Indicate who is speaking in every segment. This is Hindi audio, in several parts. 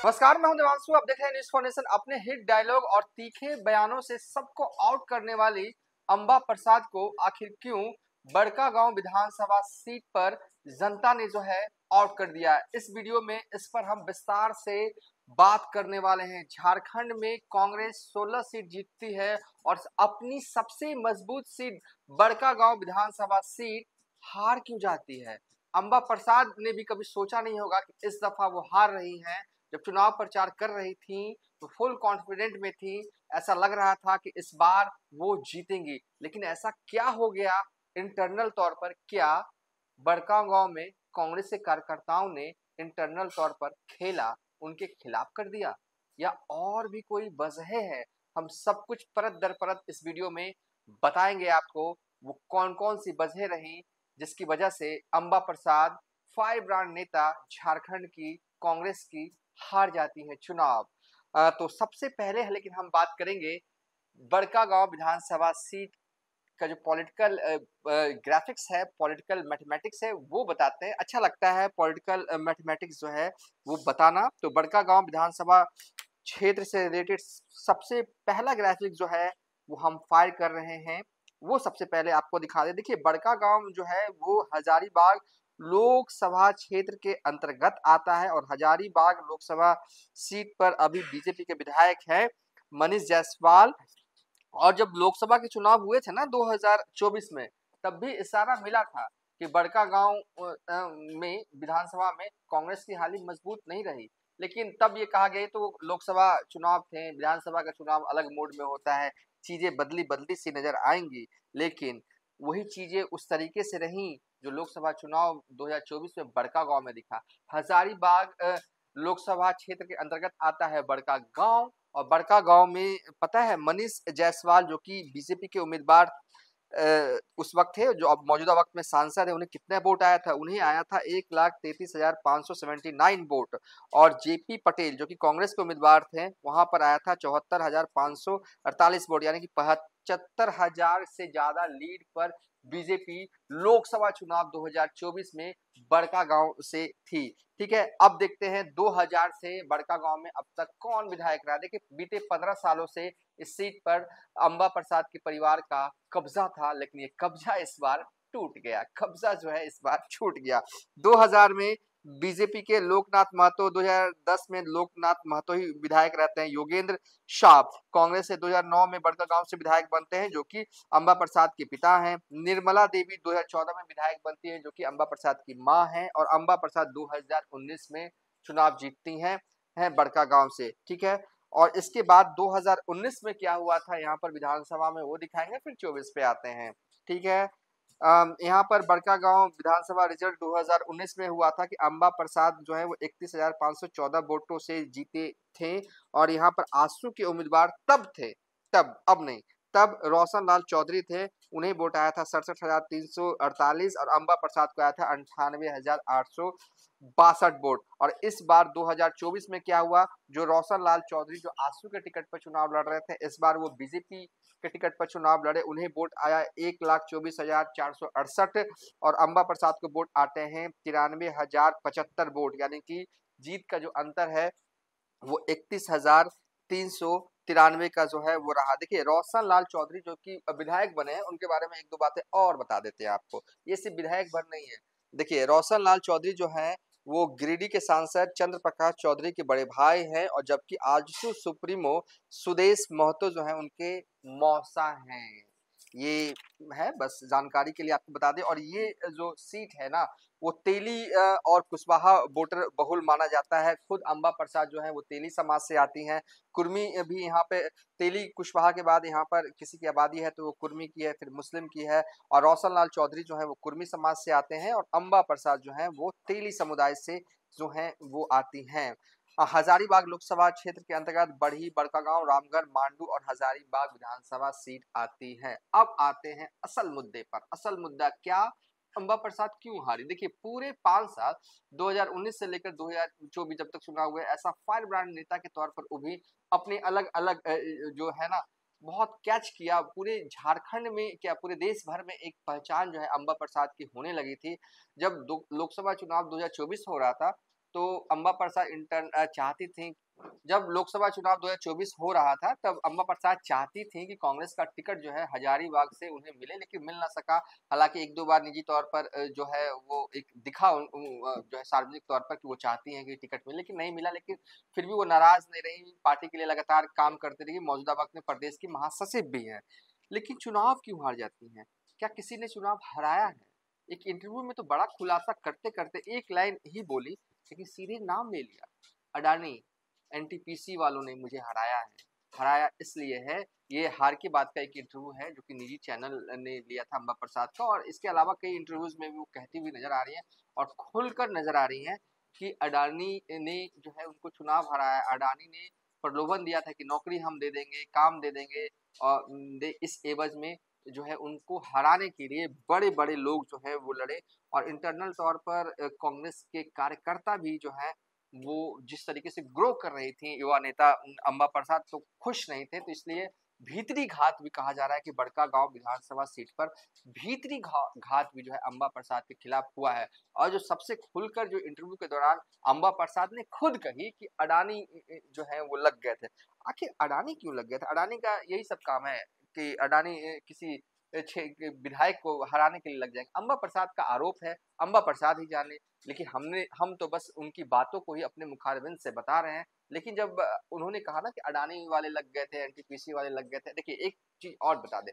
Speaker 1: नमस्कार, मैं हूं देवांशु। आप देख रहे हैं न्यूज फाउंडेशन। अपने हिट डायलॉग और तीखे बयानों से सबको आउट करने वाली अंबा प्रसाद को आखिर क्यों बड़कागांव विधानसभा सीट पर जनता ने जो है आउट कर दिया है। इस वीडियो में इस पर हम विस्तार से बात करने वाले हैं। झारखंड में कांग्रेस 16 सीट जीतती है और अपनी सबसे मजबूत सीट बड़कागांव विधानसभा सीट हार क्यों जाती है। अंबा प्रसाद ने भी कभी सोचा नहीं होगा कि इस दफा वो हार रही हैं। जब चुनाव प्रचार कर रही थी तो फुल कॉन्फिडेंट में थी, ऐसा लग रहा था कि इस बार वो जीतेंगी। लेकिन ऐसा क्या हो गया इंटरनल तौर पर? क्या बड़कागांव में कांग्रेस के कार्यकर्ताओं ने इंटरनल तौर पर खेला उनके खिलाफ कर दिया, या और भी कोई वजह है? हम सब कुछ परत दर परत इस वीडियो में बताएंगे आपको। वो कौन कौन सी वजह रही जिसकी वजह से अंबा प्रसाद फाइव ब्रांड नेता झारखंड की कांग्रेस की हार जाती है चुनाव। तो सबसे पहले लेकिन हम बात करेंगे बड़कागांव विधानसभा सीट का जो पॉलिटिकल ग्राफिक्स है, पॉलिटिकल मैथमेटिक्स है, वो बताते हैं। अच्छा लगता है पॉलिटिकल मैथमेटिक्स जो है वो बताना। तो बड़कागांव विधानसभा क्षेत्र से रिलेटेड सबसे पहला ग्राफिक जो है वो हम फायर कर रहे हैं, वो सबसे पहले आपको दिखा दे। देखिए, बड़कागांव जो है वो हजारीबाग लोकसभा क्षेत्र के अंतर्गत आता है और हजारीबाग लोकसभा सीट पर अभी बीजेपी के विधायक है मनीष जायसवाल। और जब लोकसभा के चुनाव हुए थे ना 2024 में, तब भी इशारा मिला था कि बड़कागांव में विधानसभा में कांग्रेस की हालत मजबूत नहीं रही। लेकिन तब ये कहा गया तो लोकसभा चुनाव थे, विधानसभा का चुनाव अलग मोड में होता है, चीजें बदली बदली सी नजर आएंगी। लेकिन वही चीजें उस तरीके से रहीं जो लोकसभा चुनाव 2024 में बड़कागांव में दिखा। हजारीबाग लोकसभा क्षेत्र के अंतर्गत आता है बड़कागांव। और बड़कागांव में पता है मनीष जायसवाल जो कि बीजेपी के उम्मीदवार उस वक्त थे, जो अब मौजूदा वक्त में सांसद है, उन्हें कितना वोट आया था? उन्हें आया था 1,33,579 वोट। और जेपी पटेल जो कि कांग्रेस के उम्मीदवार थे, वहां पर आया था 74,548 वोट, यानी कि 75,000 से ज्यादा लीड पर बीजेपी लोकसभा चुनाव 2024 में बड़कागांव से थी। ठीक है, अब देखते हैं 2000 से बड़कागांव में अब तक कौन विधायक रहा। देखिए, बीते 15 सालों से इस सीट पर अंबा प्रसाद के परिवार का कब्जा था, लेकिन ये कब्जा इस बार टूट गया। कब्जा जो है इस बार छूट गया। 2000 में बीजेपी के लोकनाथ महतो, 2010 में लोकनाथ महतो ही विधायक रहते हैं। योगेंद्र शाह कांग्रेस से 2009 में बड़कागांव से विधायक बनते हैं, जो कि अंबा प्रसाद के पिता हैं। निर्मला देवी 2014 में विधायक बनती है, जो कि अंबा प्रसाद की मां हैं। और अंबा प्रसाद 2019 में चुनाव जीतती हैं बड़कागांव से। ठीक है, और इसके बाद 2019 में क्या हुआ था यहाँ पर विधानसभा में, वो दिखाएंगे, फिर 24 पे आते हैं। ठीक है, यहाँ पर बड़कागांव विधानसभा रिजल्ट 2019 में हुआ था कि अंबा प्रसाद जो है वो 31,514 वोटों से जीते थे। और यहाँ पर आजसू के उम्मीदवार तब थे, तब, अब नहीं, तब रोशन लाल चौधरी थे, उन्हें वोट आया था 67,348 और अंबा प्रसाद को आया था 98,862 वोट। और इस बार 2024 में क्या हुआ, जो रोशन लाल चौधरी जो आजसू के टिकट पर चुनाव लड़ रहे थे, इस बार वो बीजेपी के टिकट पर चुनाव लड़े, उन्हें वोट आया 1,24,468 और अंबा प्रसाद को वोट आते हैं 93,075 वोट, यानी कि जीत का जो अंतर है वो 31,393 का जो है वो रहा। देखिए, रोशन लाल चौधरी जो कि विधायक बने हैं, उनके बारे में एक दो बातें और बता देते हैं आपको। ये सिर्फ विधायक भर नहीं है। देखिए, रोशन लाल चौधरी जो है वो गिरिडीह के सांसद चंद्र प्रकाश चौधरी के बड़े भाई हैं, और जबकि आजसू सुप्रीमो सुदेश महतो जो है उनके मौसा हैं। ये है, बस जानकारी के लिए आपको बता दें। और ये जो सीट है ना, वो तेली और कुशवाहा वोटर बहुल माना जाता है। खुद अंबा प्रसाद जो है वो तेली समाज से आती हैं। कुर्मी भी यहाँ पे, तेली कुशवाहा के बाद यहाँ पर किसी की आबादी है तो वो कुर्मी की है, फिर मुस्लिम की है। और रोशन लाल चौधरी जो है वो कुर्मी समाज से आते हैं, और अंबा प्रसाद जो है वो तेली समुदाय से जो है वो आती हैं। हजारीबाग लोकसभा क्षेत्र के अंतर्गत बढ़ी, बड़कागांव, रामगढ़, मांडू और हजारीबाग विधानसभा सीट आती है। अब आते हैं असल मुद्दे पर। असल मुद्दा क्या, अंबा प्रसाद क्यों हारी? देखिए, पूरे 5 साल 2019 से लेकर 2024 जब तक चुनाव हुए, ऐसा फायर ब्रांड नेता के तौर पर उभी, अपने अलग अलग जो है ना बहुत कैच किया। पूरे झारखंड में क्या पूरे देश भर में एक पहचान जो है अंबा प्रसाद की होने लगी थी। जब लोकसभा चुनाव 2024 हो रहा था, तो अम्बा प्रसाद चाहती थी, जब लोकसभा चुनाव 2024 हो रहा था तब अम्बा प्रसाद चाहती थी कि कांग्रेस का टिकट जो है हजारीबाग से उन्हें मिले, लेकिन मिल ना सका। हालांकि एक दो बार निजी तौर पर जो है वो एक दिखा जो है सार्वजनिक तौर पर कि वो चाहती हैं कि टिकट मिले, लेकिन नहीं मिला। लेकिन फिर भी वो नाराज नहीं रही, पार्टी के लिए लगातार काम करती रही। मौजूदा वक्त में प्रदेश की महासचिव भी है। लेकिन चुनाव क्यों हार जाती हैं? क्या किसी ने चुनाव हराया है? एक इंटरव्यू में तो बड़ा खुलासा करते करते एक लाइन ही बोली, लेकिन सीधे नाम ले लिया, अडानी एनटीपीसी वालों ने मुझे हराया है। हराया इसलिए है, ये हार की बात का एक इंटरव्यू है जो कि निजी चैनल ने लिया था अम्बा प्रसाद का, और इसके अलावा कई इंटरव्यूज में भी वो कहती हुई नजर आ रही है और खुलकर नजर आ रही है कि अडानी ने जो है उनको चुनाव हराया। अडानी ने प्रलोभन दिया था कि नौकरी हम दे देंगे, काम दे देंगे, और इस एवज में जो है उनको हराने के लिए बड़े बड़े लोग जो है वो लड़े। और इंटरनल तौर पर कांग्रेस के कार्यकर्ता भी जो है वो जिस तरीके से ग्रो कर रही थी युवा नेता अम्बा प्रसाद, तो खुश नहीं थे। तो इसलिए भीतरी घात भी कहा जा रहा है कि बड़कागांव विधानसभा सीट पर भीतरी घात भी जो है अम्बा प्रसाद के खिलाफ हुआ है। और जो सबसे खुलकर जो इंटरव्यू के दौरान अम्बा प्रसाद ने खुद कही कि अडानी जो है वो लग गए थे। आखिर अडानी क्यों लग गए थे? अडानी का यही सब काम है कि अडानी किसी विधायक को हराने के लिए लग जाएंगे। अम्बा प्रसाद का आरोप है, अम्बा प्रसाद ही जाने। लेकिन हम तो बस उनकी बातों को ही अपने मुखारबिंद से बता रहे हैं। लेकिन जब उन्होंने कहा ना कि अडानी वाले लग गए थे, एनटीपीसी वाले लग गए थे, देखिए एक चीज और बता दें,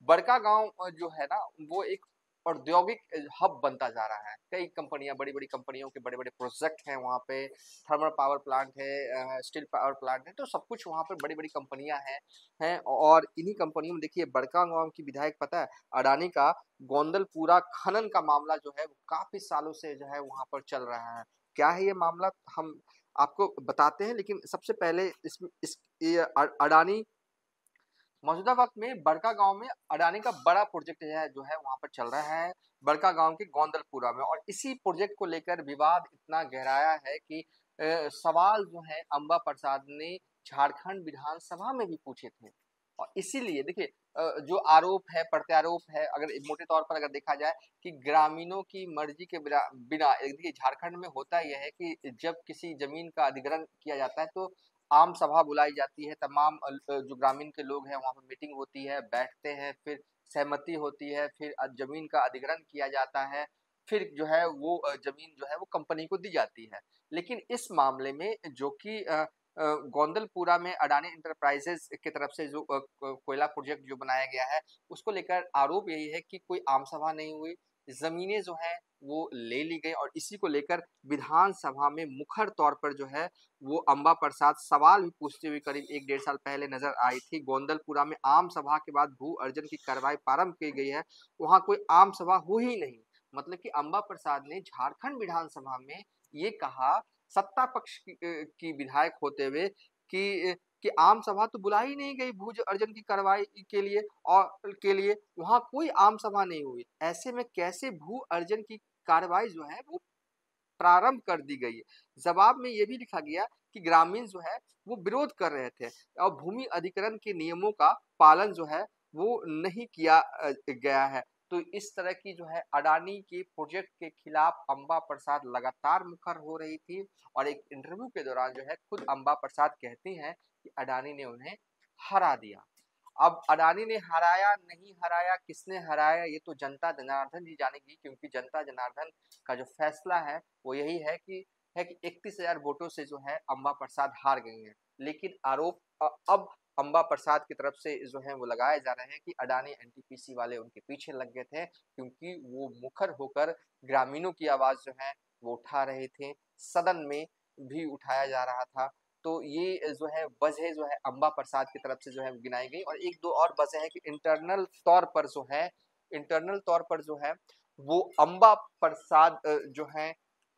Speaker 1: बड़कागांव जो है ना वो एक औद्योगिक हब बनता जा रहा है। कई कंपनियां, बड़ी बड़ी कंपनियों के बड़े बड़े प्रोजेक्ट हैं वहाँ पे। थर्मल पावर प्लांट है, स्टील पावर प्लांट है, तो सब कुछ वहाँ पर बड़ी बड़ी कंपनियां हैं। और इन्हीं कंपनियों में देखिए बड़कागांव की विधायक पता है, अडानी का गोंदलपुरा खनन का मामला जो है वो काफी सालों से जो है वहाँ पर चल रहा है। क्या है ये मामला, हम आपको बताते हैं। लेकिन सबसे पहले ये अडानी मौजूदा वक्त में बड़कागांव में अडानी का बड़ा प्रोजेक्ट जो है वहां पर चल रहा है, बड़कागांव के गोंदलपुरा में। और इसी प्रोजेक्ट को लेकर विवाद इतना गहराया है कि सवाल जो है अम्बा प्रसाद ने झारखंड विधानसभा में भी पूछे थे। और इसीलिए देखिए जो आरोप है, प्रत्यारोप है, अगर मोटे तौर पर अगर देखा जाए कि ग्रामीणों की मर्जी के बिना देखिए झारखंड में होता यह है कि जब किसी जमीन का अधिग्रहण किया जाता है तो आम सभा बुलाई जाती है, तमाम जो ग्रामीण के लोग हैं वहाँ पर मीटिंग होती है, बैठते हैं, फिर सहमति होती है, फिर जमीन का अधिग्रहण किया जाता है, फिर जो है वो जमीन जो है वो कंपनी को दी जाती है। लेकिन इस मामले में जो कि गोंदलपुरा में अडानी इंटरप्राइजेज की तरफ से जो कोयला प्रोजेक्ट जो बनाया गया है, उसको लेकर आरोप यही है कि कोई आम सभा नहीं हुई, जमीनें जो हैं वो ले ली गई। और इसी को लेकर विधानसभा में मुखर तौर पर जो है वो अम्बा प्रसाद सवाल भी पूछते हुए करीब 1 डेढ़ साल पहले नजर आई थी। गोंदलपुरा में आम सभा के बाद भू अर्जन की कार्रवाई प्रारंभ की गई है, वहां कोई आम सभा हो ही नहीं। मतलब कि अम्बा प्रसाद ने झारखंड विधानसभा में ये कहा, सत्ता पक्ष की विधायक होते हुए, कि आम सभा तो बुलाई नहीं गई भू अर्जन की कार्रवाई के लिए, और वहां कोई आम सभा नहीं हुई। ऐसे में कैसे भू अर्जन की कार्रवाई जो है वो प्रारंभ कर दी गई है? जवाब में ये भी लिखा गया कि ग्रामीण जो है वो विरोध कर रहे थे और भूमि अधिग्रहण के नियमों का पालन जो है वो नहीं किया गया है। तो इस तरह की जो है अडानी के प्रोजेक्ट के खिलाफ अम्बा प्रसाद लगातार मुखर हो रही थी। और एक इंटरव्यू के दौरान जो है खुद अम्बा प्रसाद कहती हैं कि अडानी ने उन्हें हरा दिया। अब अडानी ने हराया नहीं हराया, किसने हराया, ये तो जनता जनार्दन ही जानेगी, क्योंकि जनता जनार्दन का जो फैसला है वो यही है कि 31,000 वोटों से जो है अम्बा प्रसाद हार गई हैं। लेकिन आरोप अब अम्बा प्रसाद की तरफ से जो है वो लगाए जा रहे हैं कि अडानी एनटीपीसी वाले उनके पीछे लग गए थे, क्योंकि वो मुखर होकर ग्रामीणों की आवाज जो है वो उठा रहे थे, सदन में भी उठाया जा रहा था। तो ये जो है वजह जो है अम्बा प्रसाद की तरफ से जो है गिनाई गई। और एक दो और वजह है कि इंटरनल तौर पर जो है वो अम्बा प्रसाद जो है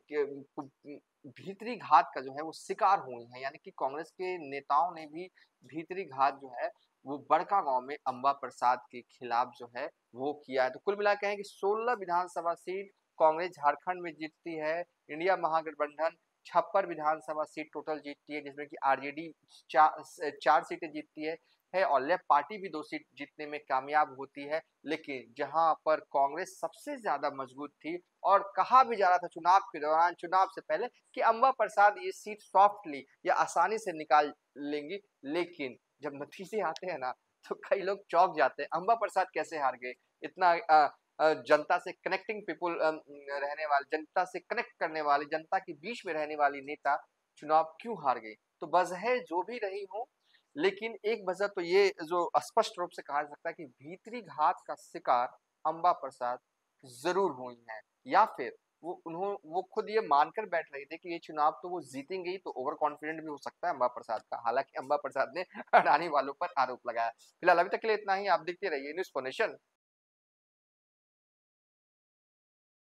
Speaker 1: भीतरी घात का जो है वो शिकार हुए हैं। यानी कि कांग्रेस के नेताओं ने भी भीतरी घात जो है वो बड़कागांव में अम्बा प्रसाद के खिलाफ जो है वो किया है। तो कुल मिला के कि 16 विधानसभा सीट कांग्रेस झारखंड में जीतती है। इंडिया महागठबंधन 56 विधानसभा सीट टोटल जीतती है, जिसमें कि आरजेडी 4 सीटें जीतती है। है और लेफ्ट पार्टी भी 2 सीट जीतने में कामयाब होती है। लेकिन जहां पर कांग्रेस सबसे ज्यादा मजबूत थी और कहा भी जा रहा था चुनाव के दौरान, चुनाव से पहले, कि अम्बा प्रसाद ये सीट सॉफ्टली या आसानी से निकाल लेंगी, लेकिन जब नतीजे आते हैं ना तो कई लोग चौंक जाते हैं। अम्बा प्रसाद कैसे हार गए? इतना जनता से कनेक्टिंग पीपुल रहने वाले, जनता से कनेक्ट करने वाले, जनता के बीच में रहने वाली नेता चुनाव क्यों हार गई? तो वजह जो भी रही हो, लेकिन एक वजह तो ये जो स्पष्ट रूप से कहा जा सकता है कि भीतरी घात का शिकार अम्बा प्रसाद जरूर हुई हैं, या फिर वो खुद ये मानकर बैठ रही थी कि ये चुनाव तो वो जीतेंगे ही, तो ओवर कॉन्फिडेंट भी हो सकता है अम्बा प्रसाद का। हालांकि अम्बा प्रसाद ने अडानी वालों पर आरोप लगाया। फिलहाल अभी तक के लिए इतना ही। आप देखते रहिए न्यूज़ फॉर नेशन।